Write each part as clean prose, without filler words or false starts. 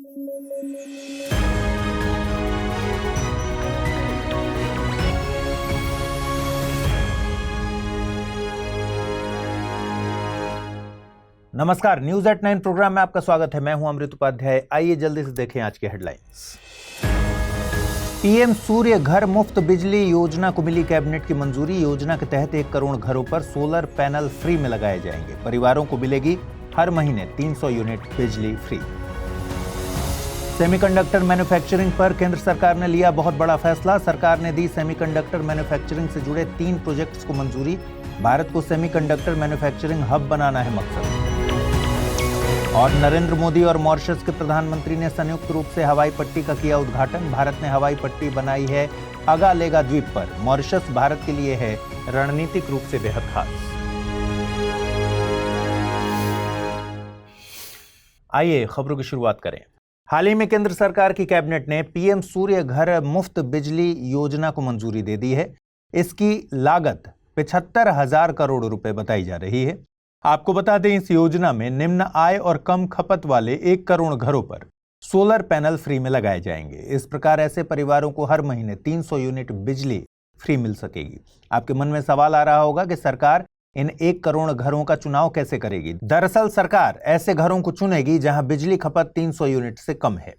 नमस्कार, news at 9 programme में आपका स्वागत है। मैं हूं अमृत उपाध्याय। आइए जल्दी से देखें आज के हेडलाइंस। पीएम सूर्य घर मुफ्त बिजली योजना को मिली कैबिनेट की मंजूरी। योजना के तहत 1 करोड़ घरों पर सोलर पैनल फ्री में लगाए जाएंगे। परिवारों को मिलेगी हर महीने 300 यूनिट बिजली फ्री। सेमीकंडक्टर मैन्युफैक्चरिंग पर केंद्र सरकार ने लिया बहुत बड़ा फैसला। सरकार ने दी सेमीकंडक्टर मैन्युफैक्चरिंग से जुड़े 3 प्रोजेक्ट्स को मंजूरी। भारत को सेमीकंडक्टर मैन्युफैक्चरिंग हब बनाना है मकसद। और नरेंद्र मोदी और मॉरिशस के प्रधानमंत्री ने संयुक्त रूप से हवाई पट्टी का किया उद्घाटन। भारत ने हवाई पट्टी बनाई है अगालेगा द्वीप पर। मॉरिशस भारत के लिए है रणनीतिक रूप से बेहद खास। आइए खबरों की शुरुआत करें। हाल ही में केंद्र सरकार की कैबिनेट ने पीएम सूर्य घर मुफ्त बिजली योजना को मंजूरी दे दी है। इसकी लागत 75,000 करोड़ रुपए बताई जा रही है। आपको बता दें, इस योजना में निम्न आय और कम खपत वाले 1 करोड़ घरों पर सोलर पैनल फ्री में लगाए जाएंगे। इस प्रकार ऐसे परिवारों को हर महीने 300 यूनिट बिजली फ्री मिल सकेगी। आपके मन में सवाल आ रहा होगा कि सरकार इन 1 करोड़ घरों का चुनाव कैसे करेगी। दरअसल सरकार ऐसे घरों को चुनेगी जहां बिजली खपत 300 यूनिट से कम है।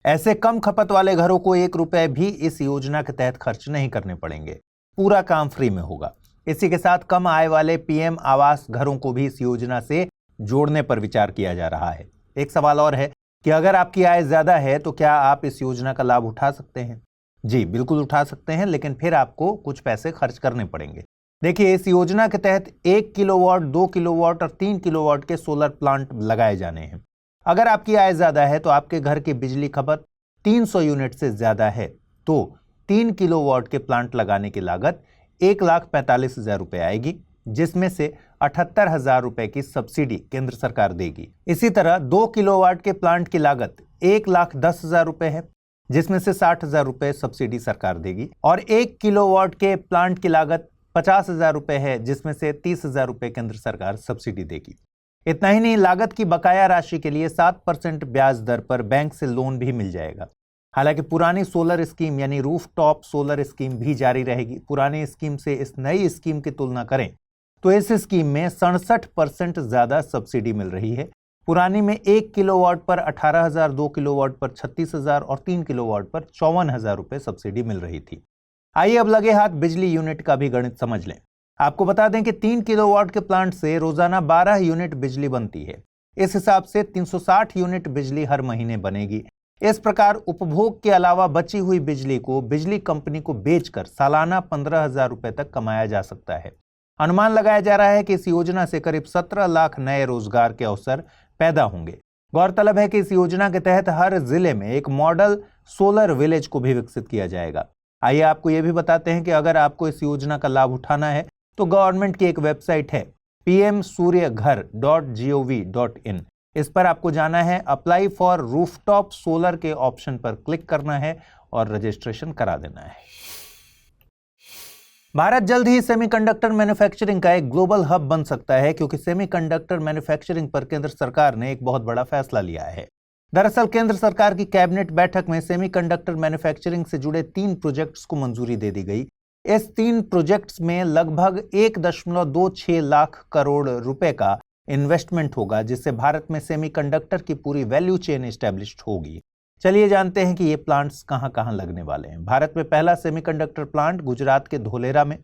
ऐसे कम खपत वाले घरों को 1 रुपए भी इस योजना के तहत खर्च नहीं करने पड़ेंगे। पूरा काम फ्री में होगा। इसी के साथ कम आय वाले पीएम आवास घरों को भी इस योजना से जोड़ने पर विचार किया जा रहा है। एक सवाल और है कि अगर आपकी आय ज्यादा है तो क्या आप इस योजना का लाभ उठा सकते हैं? जी बिल्कुल उठा सकते हैं, लेकिन फिर आपको कुछ पैसे खर्च करने पड़ेंगे। देखिए, इस योजना के तहत 1 किलोवाट, 2 किलोवाट और 3 किलोवाट के सोलर प्लांट लगाए जाने हैं। अगर आपकी आय ज्यादा है तो आपके घर की बिजली खपत 300 यूनिट से ज्यादा है तो 3 किलोवाट के प्लांट लगाने की लागत 1,45,000 रुपए आएगी, जिसमें से 78,000 रुपए की सब्सिडी केंद्र सरकार देगी। इसी तरह 2 किलोवाट के प्लांट की लागत 1,10,000 रुपए है, जिसमें से 60,000 रुपए सब्सिडी सरकार देगी। और 1 किलोवाट के प्लांट की लागत 50,000 रुपए है, जिसमें से 30,000 रुपए केंद्र सरकार सब्सिडी देगी। इतना ही नहीं, लागत की बकाया राशि के लिए 7% ब्याज दर पर बैंक से लोन भी मिल जाएगा। हालांकि पुरानी सोलर स्कीम यानी रूफटॉप सोलर स्कीम भी जारी रहेगी। पुरानी स्कीम से इस नई स्कीम की तुलना करें तो इस स्कीम में 67% ज्यादा सब्सिडी मिल रही है। पुरानी में 1 किलोवाट पर 18,000, 2 किलोवाट पर 36,000 और 3 किलोवाट पर 54,000 रुपए सब्सिडी मिल रही थी। आइए अब लगे हाथ बिजली यूनिट का भी गणित समझ लें। आपको बता दें कि 3 किलोवाट के प्लांट से रोजाना 12 यूनिट बिजली बनती है। इस हिसाब से 360 यूनिट बिजली हर महीने बनेगी। इस प्रकार उपभोग के अलावा बची हुई बिजली को बिजली कंपनी को बेचकर सालाना 15,000 रुपए तक कमाया जा सकता है। अनुमान लगाया जा रहा है कि इस योजना से करीब 17 लाख नए रोजगार के अवसर पैदा होंगे। गौरतलब है कि इस योजना के तहत हर जिले में एक मॉडल सोलर विलेज को भी विकसित किया जाएगा। आइए आपको यह भी बताते हैं कि अगर आपको इस योजना का लाभ उठाना है तो गवर्नमेंट की एक वेबसाइट है pmsuryaghar.gov.in। इस पर आपको जाना है, अप्लाई फॉर रूफटॉप सोलर के ऑप्शन पर क्लिक करना है और रजिस्ट्रेशन करा देना है। भारत जल्द ही सेमीकंडक्टर मैन्युफैक्चरिंग का एक ग्लोबल हब बन सकता है, क्योंकि सेमीकंडक्टर मैन्युफैक्चरिंग पर केंद्र सरकार ने एक बहुत बड़ा फैसला लिया है। दरअसल केंद्र सरकार की कैबिनेट बैठक में सेमीकंडक्टर मैन्युफैक्चरिंग से जुड़े 3 प्रोजेक्ट्स को मंजूरी दे दी गई। इस 3 प्रोजेक्ट्स में लगभग 1.26 लाख करोड़ रुपए का इन्वेस्टमेंट होगा, जिससे भारत में सेमीकंडक्टर की पूरी वैल्यू चेन एस्टैब्लिश्ड होगी। चलिए जानते हैं कि ये प्लांट्स कहां-कहां लगने वाले हैं। भारत में पहला सेमीकंडक्टर प्लांट गुजरात के धोलेरा में,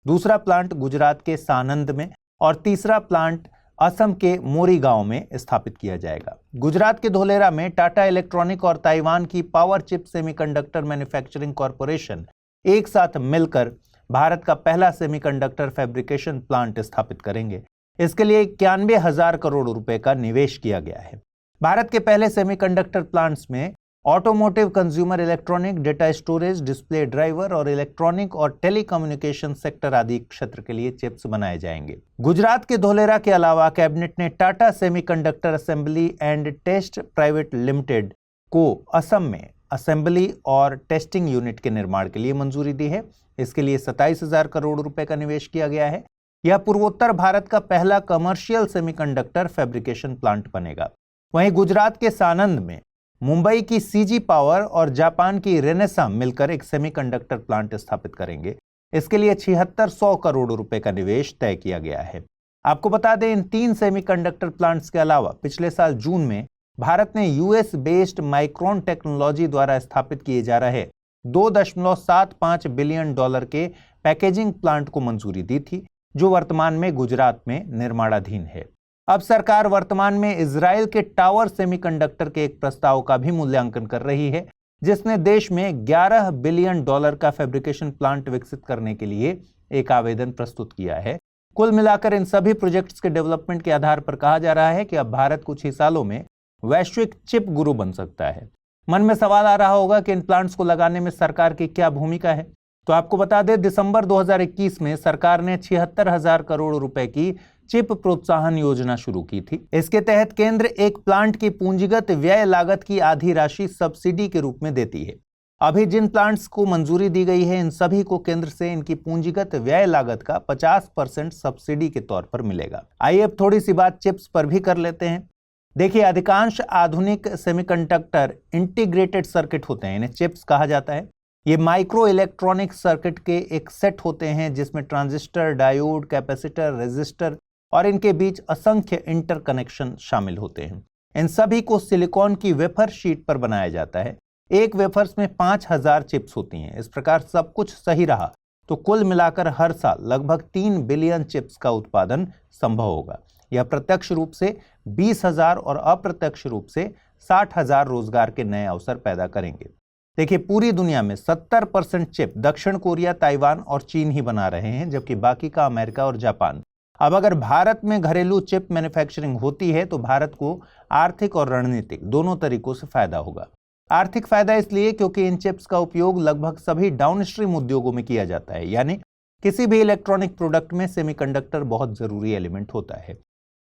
दूसरा प्लांट गुजरात के सानंद में और तीसरा प्लांट असम के मोरीगांव में स्थापित किया जाएगा। गुजरात के धोलेरा में टाटा इलेक्ट्रॉनिक और ताइवान की power chip semiconductor manufacturing corporation एक साथ मिलकर भारत का पहला सेमीकंडक्टर फैब्रिकेशन प्लांट स्थापित करेंगे। इसके लिए 91,000 करोड़ रुपए का निवेश किया गया है। भारत के पहले सेमीकंडक्टर प्लांट्स में automotive, consumer electronic, data storage, display driver और इलेक्ट्रॉनिक और टेलीकम्युनिकेशन सेक्टर आदि क्षेत्र के लिए चिप्स बनाए जाएंगे। गुजरात के धोलेरा के अलावा कैबिनेट ने Tata semiconductor assembly and test private limited को असम में असेंबली और टेस्टिंग यूनिट के निर्माण के लिए मंजूरी दी है। इसके लिए 27,000 करोड़ रुपए का निवेश किया गया है। यह पूर्वोत्तर भारत का पहला कमर्शियल सेमीकंडक्टर फैब्रिकेशन प्लांट बनेगा। वहीं गुजरात के सानंद में मुंबई की सीजी पावर और जापान की रेनेसा मिलकर एक सेमीकंडक्टर प्लांट स्थापित करेंगे। इसके लिए 7600 करोड़ रुपए का निवेश तय किया गया है। आपको बता दें, इन 3 सेमीकंडक्टर प्लांट्स के अलावा पिछले साल जून में भारत ने यूएस बेस्ड माइक्रोन टेक्नोलॉजी द्वारा स्थापित किए जा रहे $2.75 बिलियन के पैकेजिंग प्लांट को मंजूरी दी थी, जो वर्तमान में गुजरात में निर्माणाधीन है। अब सरकार वर्तमान में इजराइल के टावर सेमीकंडक्टर के एक प्रस्ताव का भी मूल्यांकन कर रही है, जिसने देश में $11 बिलियन का फैब्रिकेशन प्लांट विकसित करने के लिए एक आवेदन प्रस्तुत किया है। कुल मिलाकर इन सभी प्रोजेक्ट्स के डेवलपमेंट के आधार पर कहा जा रहा है कि अब भारत कुछ ही सालों में वैश्विक चिप गुरु बन सकता है। मन में सवाल आ रहा होगा कि इन प्लांट्स को लगाने में सरकार की क्या भूमिका है। तो आपको बता दें, दिसंबर 2021 में सरकार ने 76,000 करोड़ रुपए की चिप प्रोत्साहन योजना शुरू की थी। इसके तहत केंद्र एक प्लांट की पूंजीगत व्यय लागत की आधी राशि सब्सिडी के रूप में देती है। अभी जिन प्लांट्स को मंजूरी दी गई है, इन सभी को केंद्र से इनकी पूंजीगत व्यय लागत का 50% सब्सिडी के तौर पर मिलेगा। आइए अब थोड़ी सी बात चिप्स पर भी कर लेते हैं। देखिए, अधिकांश आधुनिक सेमीकंडक्टर इंटीग्रेटेड सर्किट होते हैं, इन्हें चिप्स कहा जाता है। ये माइक्रो इलेक्ट्रॉनिक सर्किट के एक सेट होते हैं जिसमें ट्रांजिस्टर, डायोड, कैपेसिटर, रेजिस्टर और इनके बीच असंख्य इंटरकनेक्शन शामिल होते हैं। इन सभी को सिलिकॉन की वेफर शीट पर बनाया जाता है। एक वेफर्स में 5000 चिप्स होती हैं। इस प्रकार सब कुछ सही रहा तो कुल मिलाकर हर साल लगभग 3 बिलियन चिप्स का उत्पादन संभव होगा। यह प्रत्यक्ष रूप से 20,000 और अप्रत्यक्ष रूप से 60,000 रोजगार के नए अवसर पैदा करेंगे। देखिए, पूरी दुनिया में 70% चिप दक्षिण कोरिया, ताइवान और चीन ही बना रहे हैं, जबकि बाकी का अमेरिका और जापान। अब अगर भारत में घरेलू चिप मैन्युफैक्चरिंग होती है तो भारत को आर्थिक और रणनीतिक दोनों तरीकों से फायदा होगा। आर्थिक फायदा इसलिए क्योंकि इन चिप्स का उपयोग लगभग सभी डाउनस्ट्रीम उद्योगों में किया जाता है, यानी किसी भी इलेक्ट्रॉनिक प्रोडक्ट में सेमीकंडक्टर बहुत जरूरी एलिमेंट होता है।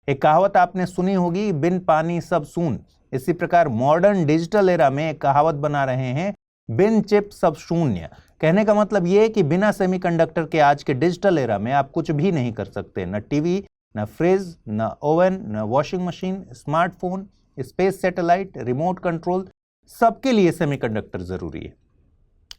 एक कहावत आपने सुनी होगी, बिन पानी सब सून। इसी प्रकार मॉडर्न डिजिटल एरा में एक कहावत बना रहे हैं, बिन चिप सब शून्य। कहने का मतलब यह है कि बिना सेमीकंडक्टर के आज के डिजिटल एरा में आप कुछ भी नहीं कर सकते। न टीवी, न फ्रिज, न ओवन, न washing machine, smartphone, space satellite, remote control, सबके लिए सेमीकंडक्टर जरूरी है।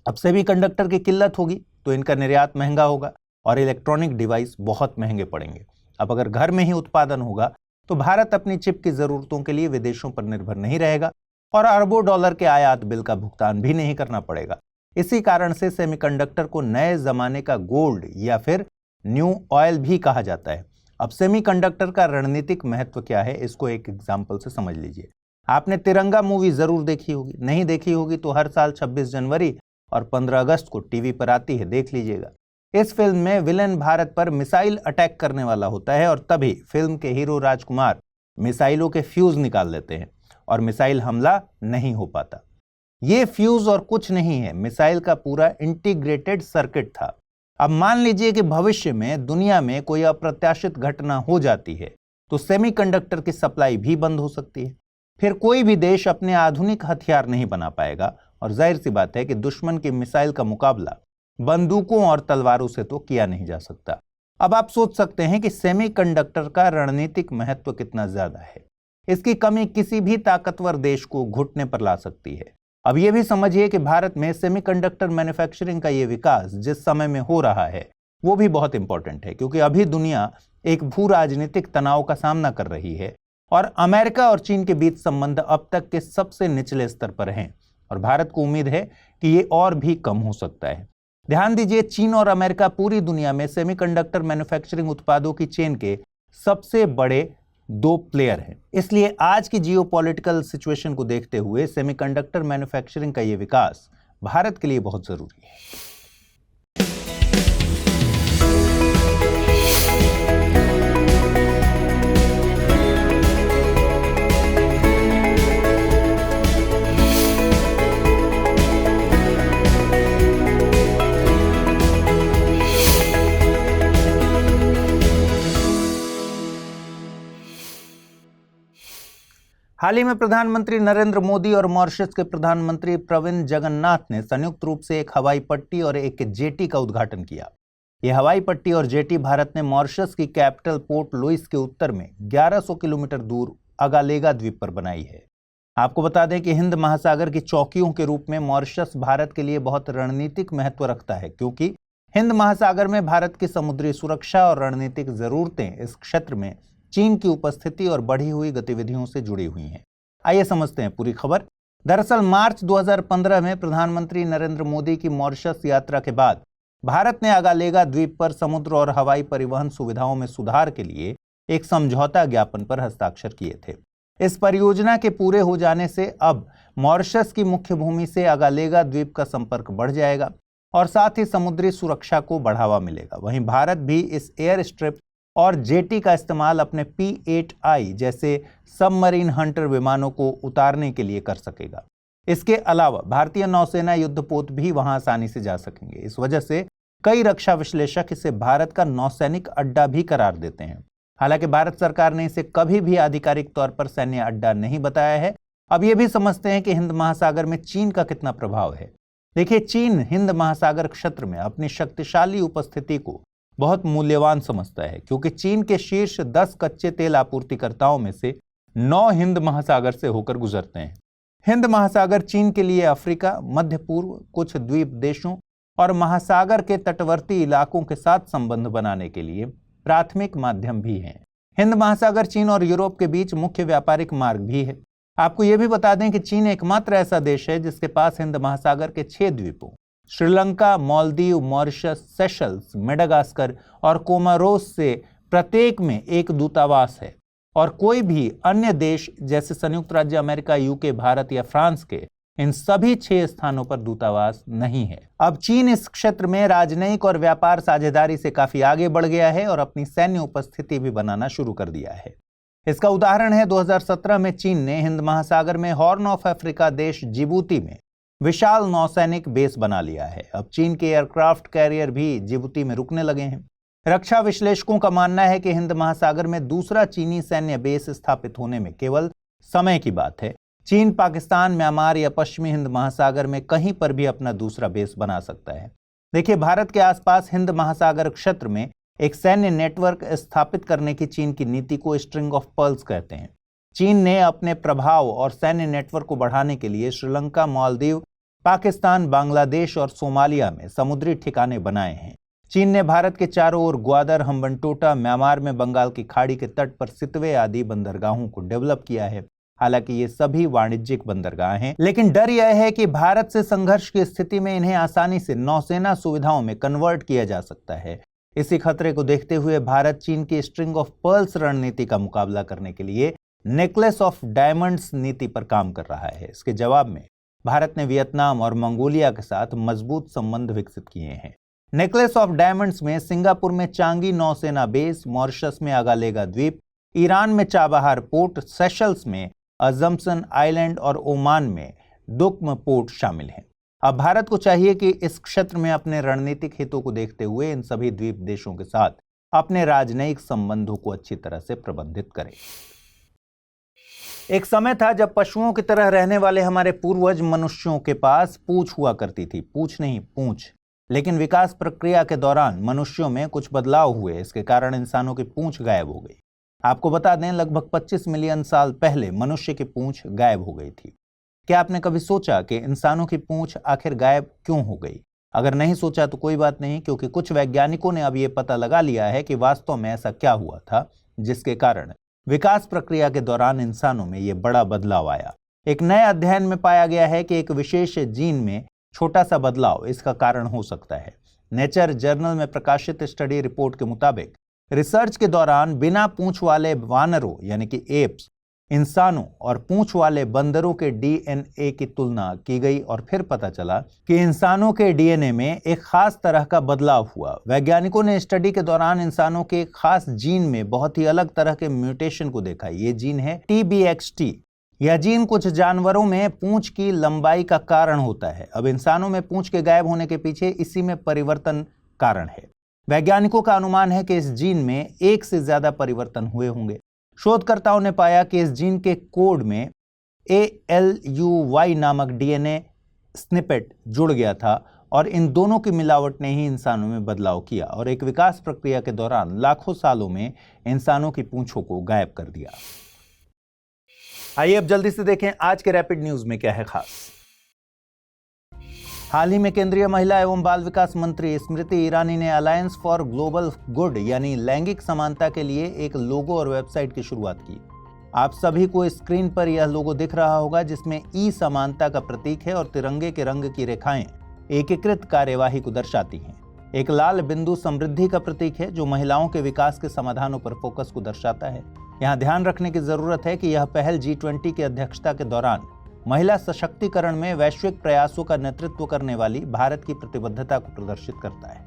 अब सेमीकंडक्टर की किल्लत होगी तो इनका निर्यात महंगा होगा और इलेक्ट्रॉनिक डिवाइस बहुत महंगे पड़ेंगे। अब अगर घर में ही उत्पादन होगा तो भारत अपनी चिप की जरूरतों के लिए विदेशों पर निर्भर नहीं रहेगा और अरबों डॉलर के आयात बिल का भुगतान भी नहीं करना पड़ेगा। इसी कारण से सेमीकंडक्टर को नए जमाने का गोल्ड या फिर न्यू ऑयल भी कहा जाता है। अब सेमीकंडक्टर का रणनीतिक महत्व क्या है, इसको एक एग्जाम्पल से समझ लीजिए। आपने तिरंगा मूवी जरूर देखी होगी, नहीं देखी होगी तो हर साल 26 जनवरी और 15 अगस्त को टीवी पर आती है, देख लीजिएगा। इस फिल्म में विलेन भारत पर मिसाइल अटैक करने वाला होता है और तभी फिल्म के हीरो राजकुमार मिसाइलों के फ्यूज निकाल लेते हैं और मिसाइल हमला नहीं हो पाता। ये फ्यूज और कुछ नहीं है, मिसाइल का पूरा इंटीग्रेटेड सर्किट था। अब मान लीजिए कि भविष्य में दुनिया में कोई अप्रत्याशित घटना हो जाती है तो सेमीकंडक्टर की सप्लाई भी बंद हो सकती है। फिर कोई भी देश अपने आधुनिक हथियार नहीं बना पाएगा और जाहिर सी बात है कि दुश्मन की मिसाइल का मुकाबला बंदूकों और तलवारों से तो किया नहीं जा सकता। अब आप सोच सकते हैं कि सेमीकंडक्टर का रणनीतिक महत्व कितना ज्यादा है। इसकी कमी किसी भी ताकतवर देश को घुटने पर ला सकती है। अब यह भी समझिए कि भारत में सेमीकंडक्टर मैन्युफैक्चरिंग का यह विकास जिस समय में हो रहा है वो भी बहुत इंपॉर्टेंट है, क्योंकि अभी दुनिया एक भू राजनीतिक तनाव का सामना कर रही है और अमेरिका और चीन के बीच संबंध अब तक के सबसे निचले स्तर पर हैं और भारत को उम्मीद है कि ये और भी कम हो सकता है। ध्यान दीजिए, चीन और अमेरिका पूरी दुनिया में सेमीकंडक्टर मैन्युफैक्चरिंग उत्पादों की चेन के सबसे बड़े 2 प्लेयर हैं। इसलिए आज की जियोपॉलिटिकल सिचुएशन को देखते हुए सेमीकंडक्टर मैन्युफैक्चरिंग का ये विकास भारत के लिए बहुत जरूरी है। हाल ही में प्रधानमंत्री नरेंद्र मोदी और मॉरिशस के प्रधानमंत्री प्रविंद जगन्नाथ ने संयुक्त रूप से एक हवाई पट्टी और एक जेटी का उद्घाटन किया। यह हवाई पट्टी और जेटी भारत ने मॉरिशस की कैपिटल पोर्ट लुइस के उत्तर में 1100 किलोमीटर दूर अगालेगा द्वीप पर बनाई है। आपको बता दें कि हिंद महासागर की चौकियों के रूप में मॉरिशस भारत के लिए बहुत रणनीतिक महत्व रखता है, क्योंकि हिंद महासागर में भारत की समुद्री सुरक्षा और रणनीतिक जरूरतें इस क्षेत्र में चीन की उपस्थिति और बढ़ी हुई गतिविधियों से जुड़ी हुई हैं। आइए समझते हैं पूरी खबर। दरअसल मार्च 2015 में प्रधानमंत्री नरेंद्र मोदी की मॉरिशस यात्रा के बाद भारत ने अगालेगा द्वीप पर समुद्र और हवाई परिवहन सुविधाओं में सुधार के लिए एक समझौता ज्ञापन पर हस्ताक्षर किए थे। इस परियोजना के पूरे हो जाने से अब मॉरिशस की मुख्य भूमि से अगालेगा द्वीप का संपर्क बढ़ जाएगा और साथ ही समुद्री सुरक्षा को बढ़ावा मिलेगा। वहीं भारत भी इस एयर स्ट्रिप और जेटी का इस्तेमाल अपने P-8I जैसे सबमरीन हंटर विमानों को उतारने के लिए कर सकेगा। इसके अलावा भारतीय नौसेना युद्धपोत भी वहां आसानी से जा सकेंगे। इस वजह से कई रक्षा विश्लेषक इसे भारत का नौसैनिक अड्डा भी करार देते हैं। हालांकि भारत सरकार ने इसे कभी भी आधिकारिक तौर पर सैन्य अड्डा नहीं बताया है। अब ये भी समझते हैं कि हिंद महासागर में चीन का कितना प्रभाव है। देखिए, चीन हिंद महासागर क्षेत्र में अपनी शक्तिशाली उपस्थिति को बहुत मूल्यवान समझता है, क्योंकि चीन के शीर्ष 10 कच्चे तेल आपूर्तिकर्ताओं में से 9 हिंद महासागर से होकर गुजरते हैं। हिंद महासागर चीन के लिए अफ्रीका, मध्य पूर्व, कुछ द्वीप देशों और महासागर के तटवर्ती इलाकों के साथ संबंध बनाने के लिए प्राथमिक माध्यम भी है। हिंद महासागर चीन और यूरोप के बीच मुख्य व्यापारिक मार्ग भी है। आपको यह भी बता दें कि चीन एकमात्र ऐसा देश है जिसके पास हिंद महासागर के 6 द्वीपों Sri Lanka, Maldives, Mauritius, Seychelles, Madagascar और कोमोरोस से प्रत्येक में एक दूतावास है और कोई भी अन्य देश जैसे संयुक्त राज्य अमेरिका, यूके, भारत या फ्रांस के इन सभी 6 स्थानों पर दूतावास नहीं है। अब चीन इस क्षेत्र में राजनयिक और व्यापार साझेदारी से काफी आगे बढ़ गया है और अपनी सैन्य उपस्थिति भी बनाना शुरू कर दिया है। इसका उदाहरण है 2017 में चीन ने हिंद महासागर में हॉर्न ऑफ अफ्रीका देश जिबूती में विशाल नौसैनिक बेस बना लिया है। अब चीन के एयरक्राफ्ट कैरियर भी जिबूती में रुकने लगे हैं। रक्षा विश्लेषकों का मानना है कि हिंद महासागर में दूसरा चीनी सैन्य बेस स्थापित होने में केवल समय की बात है। चीन पाकिस्तान, म्यांमार या पश्चिमी हिंद महासागर में कहीं पर भी अपना दूसरा बेस बना सकता है। देखिए, भारत के आसपास हिंद महासागर क्षेत्र में एक सैन्य नेटवर्क स्थापित करने की चीन की नीति को स्ट्रिंग ऑफ पर्ल्स कहते हैं। चीन ने अपने प्रभाव और सैन्य नेटवर्क को बढ़ाने के लिए श्रीलंका, मालदीव, पाकिस्तान, बांग्लादेश और सोमालिया में समुद्री ठिकाने बनाए हैं। चीन ने भारत के चारों ओर ग्वादर, हम्बनटोटा, म्यांमार में बंगाल की खाड़ी के तट पर सितवे आदि बंदरगाहों को डेवलप किया है। हालांकि ये सभी वाणिज्यिक बंदरगाह हैं, लेकिन डर यह है कि भारत से संघर्ष की स्थिति में इन्हें आसानी से नौसेना सुविधाओं में कन्वर्ट किया जा सकता है। इसी खतरे को देखते हुए भारत चीन की स्ट्रिंग ऑफ पर्ल्स रणनीति का मुकाबला करने के लिए नेकलेस ऑफ डायमंड्स नीति पर काम कर रहा है। इसके जवाब में भारत ने वियतनाम और मंगोलिया के साथ मजबूत संबंध विकसित किए हैं। नेकलेस ऑफ डायमंड्स में सिंगापुर में चांगी नौसेना बेस, मॉरिशस में अगालेगा द्वीप, ईरान में चाबहार पोर्ट, सेशल्स में अजम्पशन आइलैंड और ओमान में दुक्म पोर्ट शामिल हैं। अब भारत को चाहिए कि इस क्षेत्र में अपने रणनीतिक हितों को देखते हुए इन सभी द्वीप देशों के साथ अपने राजनयिक संबंधों को अच्छी तरह से प्रबंधित करे। एक समय था जब पशुओं की तरह रहने वाले हमारे पूर्वज मनुष्यों के पास पूंछ हुआ करती थी। पूंछ नहीं, पूंछ। लेकिन विकास प्रक्रिया के दौरान मनुष्यों में कुछ बदलाव हुए। इसके कारण इंसानों की पूंछ गायब हो गई। आपको बता दें, लगभग 25 मिलियन साल पहले मनुष्य की पूंछ गायब हो गई थी। क्या आपने कभी सोचा कि इंसानों की पूंछ आखिर गायब क्यों हो गई? अगर नहीं सोचा तो कोई बात नहीं, क्योंकि कुछ वैज्ञानिकों ने अब ये पता लगा लिया है कि वास्तव में ऐसा क्या हुआ था जिसके कारण विकास प्रक्रिया के दौरान इंसानों में ये बड़ा बदलाव आया। एक नए अध्ययन में पाया गया है कि एक विशेष जीन में छोटा सा बदलाव इसका कारण हो सकता है। नेचर जर्नल में प्रकाशित स्टडी रिपोर्ट के मुताबिक रिसर्च के दौरान बिना पूंछ वाले वानरों यानी कि एप्स, इंसानों और पूंछ वाले बंदरों के डीएनए की तुलना की गई और फिर पता चला कि इंसानों के डीएनए में एक खास तरह का बदलाव हुआ। वैज्ञानिकों ने स्टडी के दौरान इंसानों के एक खास जीन में बहुत ही अलग तरह के म्यूटेशन को देखा। ये जीन है TBXT। यह जीन कुछ जानवरों में पूंछ की लंबाई का कारण होता है। अब इंसानों में पूंछ के गायब होने के पीछे इसी में परिवर्तन कारण है। वैज्ञानिकों का अनुमान है कि इस जीन में एक से ज्यादा परिवर्तन हुए होंगे। शोधकर्ताओं ने पाया कि इस जीन के कोड में ALUY नामक डीएनए स्निपेट जुड़ गया था और इन दोनों की मिलावट ने ही इंसानों में बदलाव किया और एक विकास प्रक्रिया के दौरान लाखों सालों में इंसानों की पूंछों को गायब कर दिया। आइए अब जल्दी से देखें आज के रैपिड न्यूज में क्या है खास। हाल ही में केंद्रीय महिला एवं बाल विकास मंत्री स्मृति ईरानी ने अलायंस फॉर ग्लोबल गुड यानी लैंगिक समानता के लिए एक लोगो और वेबसाइट की शुरुआत की। आप सभी को स्क्रीन पर यह लोगो दिख रहा होगा, जिसमें ई समानता का प्रतीक है और तिरंगे के रंग की रेखाएं एकीकृत कार्यवाही को दर्शाती हैं। एक लाल बिंदु समृद्धि का प्रतीक है जो महिलाओं के विकास के समाधानों पर फोकस को दर्शाता है। यहाँ ध्यान रखने की जरूरत है कि यह पहल G20 की अध्यक्षता के दौरान महिला सशक्तिकरण में वैश्विक प्रयासों का नेतृत्व करने वाली भारत की प्रतिबद्धता को प्रदर्शित करता है।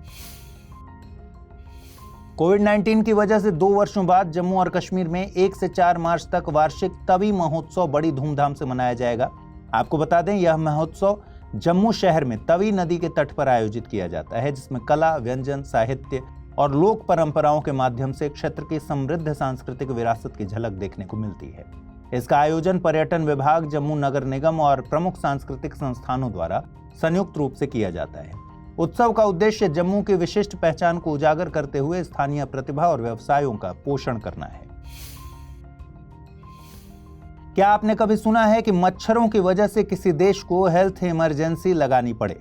कोविड-19 की वजह से 2 वर्षों बाद जम्मू और कश्मीर में 1 से 4 मार्च तक वार्षिक तवी महोत्सव बड़ी धूमधाम से मनाया जाएगा। आपको बता दें, यह महोत्सव जम्मू शहर में तवी नदी के तट पर आयोजित किया जाता है, जिसमें कला, व्यंजन, साहित्य और लोक परंपराओं के माध्यम से क्षेत्र की समृद्ध सांस्कृतिक विरासत की झलक देखने को मिलती है। इसका आयोजन पर्यटन विभाग, जम्मू नगर निगम और प्रमुख सांस्कृतिक संस्थानों द्वारा संयुक्त रूप से किया जाता है। उत्सव का उद्देश्य जम्मू की विशिष्ट पहचान को उजागर करते हुए स्थानीय प्रतिभा और व्यवसायों का पोषण करना है। क्या आपने कभी सुना है कि मच्छरों की वजह से किसी देश को हेल्थ इमरजेंसी लगानी पड़े?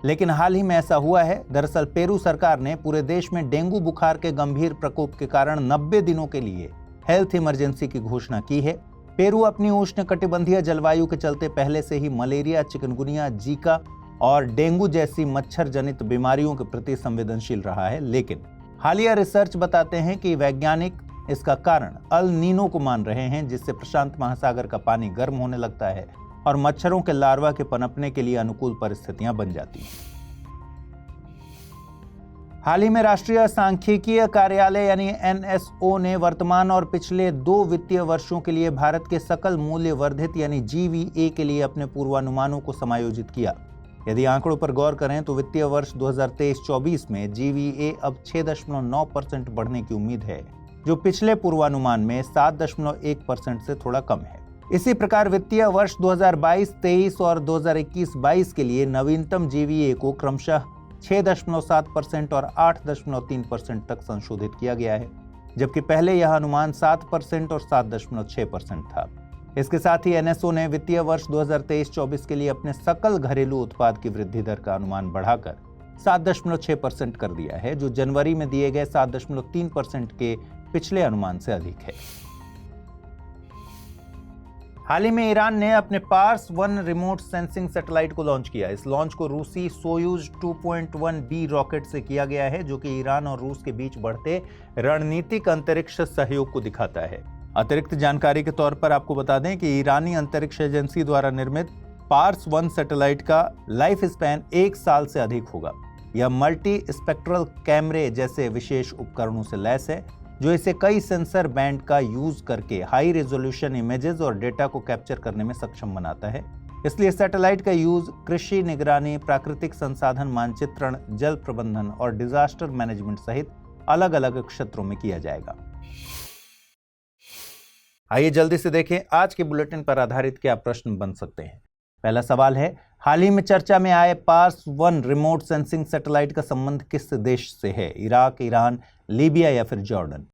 लेकिन हाल ही में ऐसा हुआ है। दरअसल पेरू सरकार ने पूरे देश में डेंगू बुखार के गंभीर प्रकोप के कारण 90 दिनों के लिए हेल्थ इमरजेंसी की घोषणा की है। पेरू अपनी उष्णकटिबंधीय जलवायु के चलते पहले से ही मलेरिया, चिकनगुनिया, जीका और डेंगू जैसी मच्छर जनित बीमारियों के प्रति संवेदनशील रहा है। लेकिन हालिया रिसर्च बताते हैं कि वैज्ञानिक इसका कारण अल नीनो को मान रहे हैं, जिससे प्रशांत महासागर का पानी गर्म होने लगता है और मच्छरों के लार्वा के पनपने के लिए अनुकूल परिस्थितियां बन जाती हैं। हाल ही में राष्ट्रीय सांख्यिकीय कार्यालय यानी NSO ने वर्तमान और पिछले 2 वित्तीय वर्षों के लिए भारत के सकल मूल्य वर्धित यानी GVA के लिए अपने पूर्वानुमानों को समायोजित किया। यदि आंकड़ों पर गौर करें तो वित्तीय वर्ष 2023-24 में GVA अब 6.9% बढ़ने की उम्मीद है, जो पिछले पूर्वानुमान में 7.1% से थोड़ा कम है। इसी प्रकार वित्तीय वर्ष 2022-23 और 2021-22 के लिए नवीनतम GVA को क्रमशः 6.7% और 8.3% तक संशोधित किया गया है, जबकि पहले यह अनुमान 7% और 7.6% था। इसके साथ ही NSO ने वित्तीय वर्ष 2023-24 के लिए अपने सकल घरेलू उत्पाद की वृद्धि दर का अनुमान बढ़ाकर 7.6% कर दिया है, जो जनवरी में दिए गए 7.3% के पिछले अनुमान से अधिक है। हाल ही में ईरान ने अपने पार्स 1 रिमोट सेंसिंग सैटेलाइट को लॉन्च किया। इस लॉन्च को रूसी सोयूज 2.1B रॉकेट से किया गया है, जो कि ईरान और रूस के बीच बढ़ते रणनीतिक अंतरिक्ष सहयोग को दिखाता है। अतिरिक्त जानकारी के तौर पर आपको बता दें कि ईरानी अंतरिक्ष एजेंसी द्वारा निर्मित पार्स 1 सैटेलाइट का लाइफ स्पैन 1 साल से अधिक होगा। यह मल्टी स्पेक्ट्रल कैमरे जैसे विशेष उपकरणों से लैस है, जो इसे कई सेंसर बैंड का यूज करके हाई रेजोल्यूशन इमेजेस और डेटा को कैप्चर करने में सक्षम बनाता है। इसलिए सैटेलाइट का यूज कृषि निगरानी, प्राकृतिक संसाधन मानचित्रण, जल प्रबंधन और डिजास्टर मैनेजमेंट सहित अलग अलग क्षेत्रों में किया जाएगा। आइए जल्दी से देखें आज के बुलेटिन पर आधारित क्या प्रश्न बन सकते हैं। पहला सवाल है, हाल ही में चर्चा में आए पार्स 1 रिमोट सेंसिंग सैटेलाइट का संबंध किस देश से है? इराक, ईरान, लीबिया या फिर जॉर्डन?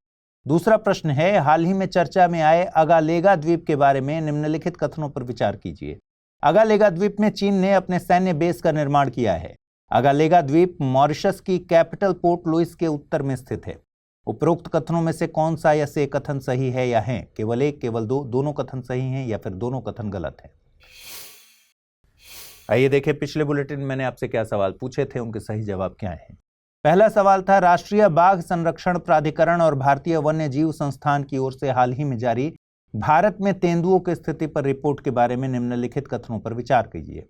दूसरा प्रश्न है, हाल ही में चर्चा में आए अगालेगा द्वीप के बारे में निम्नलिखित कथनों पर विचार कीजिए। अगालेगा द्वीप में चीन ने अपने सैन्य बेस का निर्माण किया है। अगालेगा द्वीप मॉरिशस की कैपिटल पोर्ट लुइस के उत्तर में स्थित है। उपरोक्त कथनों में से कौन सा या से कथन सही है या है? केवल एक, केवल दो, दोनों कथन सही हैं या फिर दोनों कथन गलत है? आइए देखें पिछले बुलेटिन में मैंने आपसे क्या सवाल पूछे थे, उनके सही जवाब क्या हैं। पहला सवाल था, राष्ट्रीय बाघ संरक्षण प्राधिकरण और भारतीय वन्य जीव संस्थान की ओर से हाल ही में जारी भारत में तेंदुओं की स्थिति पर रिपोर्ट के बारे में निम्नलिखित कथनों पर विचार कीजिए।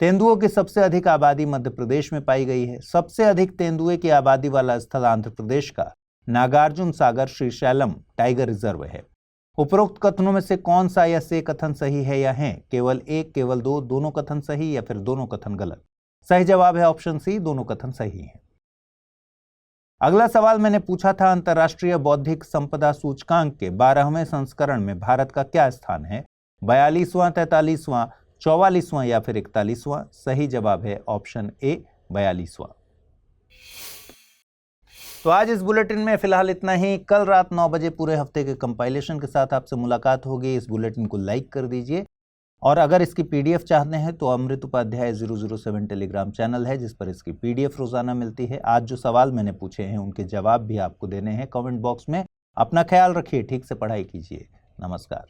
तेंदुओं की सबसे अधिक आबादी मध्य प्रदेश में पाई गई है। सबसे अधिक तेंदुए की आबादी वाला स्थल आंध्र प्रदेश का नागार्जुन सागर श्रीशैलम टाइगर रिजर्व है। उपरोक्त कथनों में से कौन सा या से कथन सही है या है? केवल एक, केवल दो, दोनों कथन सही या फिर दोनों कथन गलत? सही जवाब है ऑप्शन सी, दोनों कथन सही हैं। अगला सवाल मैंने पूछा था, अंतर्राष्ट्रीय बौद्धिक संपदा सूचकांक के 12वें संस्करण में भारत का क्या स्थान है? 42वां, 43वां, 44वां या फिर 41वां? सही जवाब है ऑप्शन ए, 42वां। तो आज इस बुलेटिन में फिलहाल इतना ही। कल रात 9 बजे पूरे हफ्ते के कंपाइलेशन के साथ आपसे मुलाकात होगी। इस बुलेटिन को लाइक कर दीजिए और अगर इसकी पीडीएफ चाहते हैं तो अमृत उपाध्याय 007 टेलीग्राम चैनल है जिस पर इसकी पीडीएफ रोजाना मिलती है। आज जो सवाल मैंने पूछे हैं उनके जवाब भी आपको देने हैं कमेंट बॉक्स में। अपना ख्याल रखिए, ठीक से पढ़ाई कीजिए। नमस्कार।